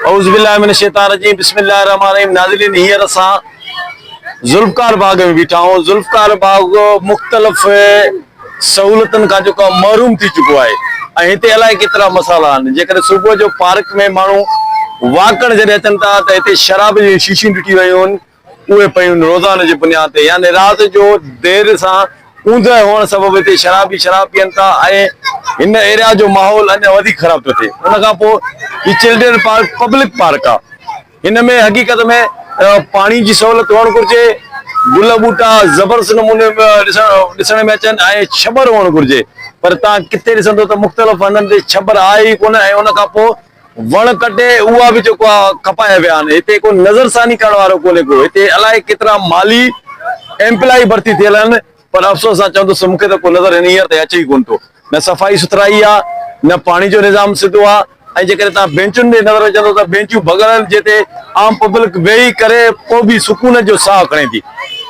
औज़ुबिल्लाहिमिनश्शैतानिर्रजीम बिस्मिल्लाहिर्रहमानिर्रहीम। नाज़रीन, हींअर असां ज़ुल्फ़कार बाग में बीठा आहियूं। ज़ुल्फ़कार बाग मुख़्तलिफ़ सहूलतुनि खां जेको महरूम थी चुको आहे ऐं हिते अलाए केतिरा मसाइला आहिनि। जेकॾहिं सुबुह जो पार्क में माण्हू वॉक करण जॾहिं अचनि था त हिते शराब जी शीशियूं ॾिठी वियूं आहिनि, उहे पयूं आहिनि रोज़ाने जी बुनियाद ते। यानी राति जो देरि सां ऊंदहि हुअण सबबु हिते शराब पीअनि था ऐं हिन एरिया जो माहौल अञा वधीक ख़राब थो थिए। उन खां पोइ ही चिल्ड्रन पार्क पब्लिक पार्क आहे। हिन में हक़ीक़त में पाणी जी सहूलियत हुअणु घुरिजे, गुल बूटा ज़बरदस्त नमूने ॾिसण में अचनि ऐं छबर हुअणु घुरिजे। पर तव्हां किथे ॾिसंदो त मुख़्तलिफ़ हंधनि ते छबर आहे ई कोन ऐं उन खां पोइ वण कटे उहा बि जेको आहे खपाए विया आहिनि। हिते को नज़रसानी करण वारो कोन्हे को। हिते अलाए केतिरा माली एम्प्लॉय भर्ती थियल आहिनि, पर अफ़सोस सां चवंदुसि मूंखे त को नज़र हींअर ते अचे ई कोन थो। न सफ़ाई सुथराई आहे, न पाणी जो निज़ाम सिधो आहे ऐं जेकॾहिं तव्हां बेंचुनि ते नज़र विझंदो त बेंचूं भॻल जिते आम पब्लिक वेही करे पोइ बि सुकून जो साह खणे थी।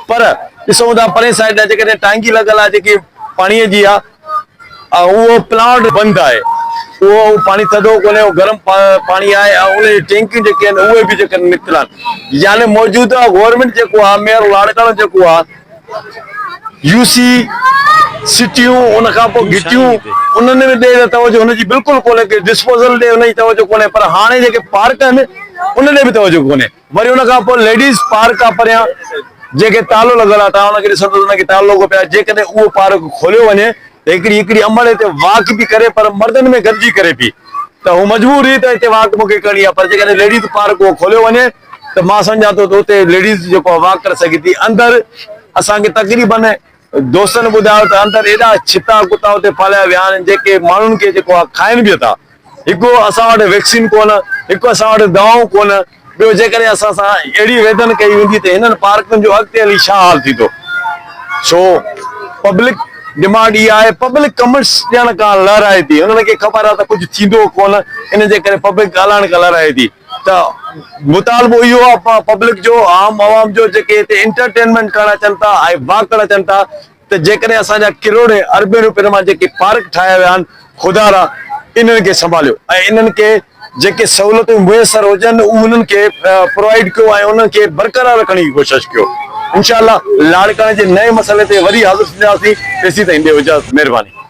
पर ॾिसूं था परे साइड जेकॾहिं टांकी लॻल आहे जेकी पाणीअ जी आहे, उहो प्लांट बंदि आहे। उहो पाणी थधो कोन्हे, उहो गरम पाणी आहे ऐं उन जी टैंकियूं जेके आहिनि उहे बि जेके निकितल आहिनि। यानी मौजूदा गवर्नमेंट जेको आहे, मेयर लाड़काणो जेको आहे, यूसी सिटियूं उन खां पोइ गिटियूं उन्हनि में ॾे तवजो हुनजी बिल्कुलु कोन्हे, के डिस्पोजल ॾे हुनजी तवजो कोन्हे। पर हाणे जेके पार्क आहिनि उन ॾे बि तवजो कोन्हे। वरी उन खां पोइ लेडीज़ पार्क आहे परियां, जेके तालो लॻल आहे, तव्हां हुनखे ॾिसंदो हुनखे तालो लॻो पियो आहे। जेकॾहिं उहो पार्क खोलियो वञे त हिकिड़ी अमड़ हिते वॉक बि करे, पर मर्दनि में गॾिजी करे बि, त हू मजबूर हुई त हिते वॉक मूंखे करणी आहे। पर जेकॾहिं लेडीज़ पार्क उहो खोलियो वञे त मां सम्झां थो त हुते लेडीज़ जेको आहे वॉक करे सघे थी। अंदरि असांखे तक़रीबन दोस्तनि ॿुधायो त अंदरि एॾा छिता कुता हुते पालिया विया आहिनि जेके माण्हुनि खे जेको आहे खाइनि बि था। हिकु असां वटि वैक्सीन कोन, हिकु असां वटि दवाऊं कोन, ॿियो जेकॾहिं असां सां अहिड़ी वेदन कई वेंदी त हिननि पार्कनि जो अॻिते हली छा हाल थींदो। सो पब्लिक डिमांड इहा आहे, पब्लिक कमेंट्स ॾियण खां लहराए थी। हुननि खे ख़बर आहे त कुझु थींदो कोन, इन जे करे पब्लिक ॻाल्हाइण खां लहराए थी। त मुतालबो इहो आहे पब्लिक जो, आम आवाम जो, जेके हिते इंटरटेनमेंट करणु अचनि था ऐं वॉक करणु अचनि था, त जेकॾहिं असांजा किरोड़े अरबे रुपए मां जेके पार्क ठाहिया विया आहिनि, खुदारा इन्हनि खे संभालियो ऐं इन्हनि खे जेके सहूलियतूं मुयसर हुजनि उन्हनि खे प्रोवाइड कयो ऐं उन्हनि खे बरक़रार रखण जी कोशिशि कयो। इंशाअल्लाह लाड़काणे जे नए मसइले ते वरी हाज़िर थींदासीं। तेसीं ताईं ॾियो इजाज़त, महिरबानी।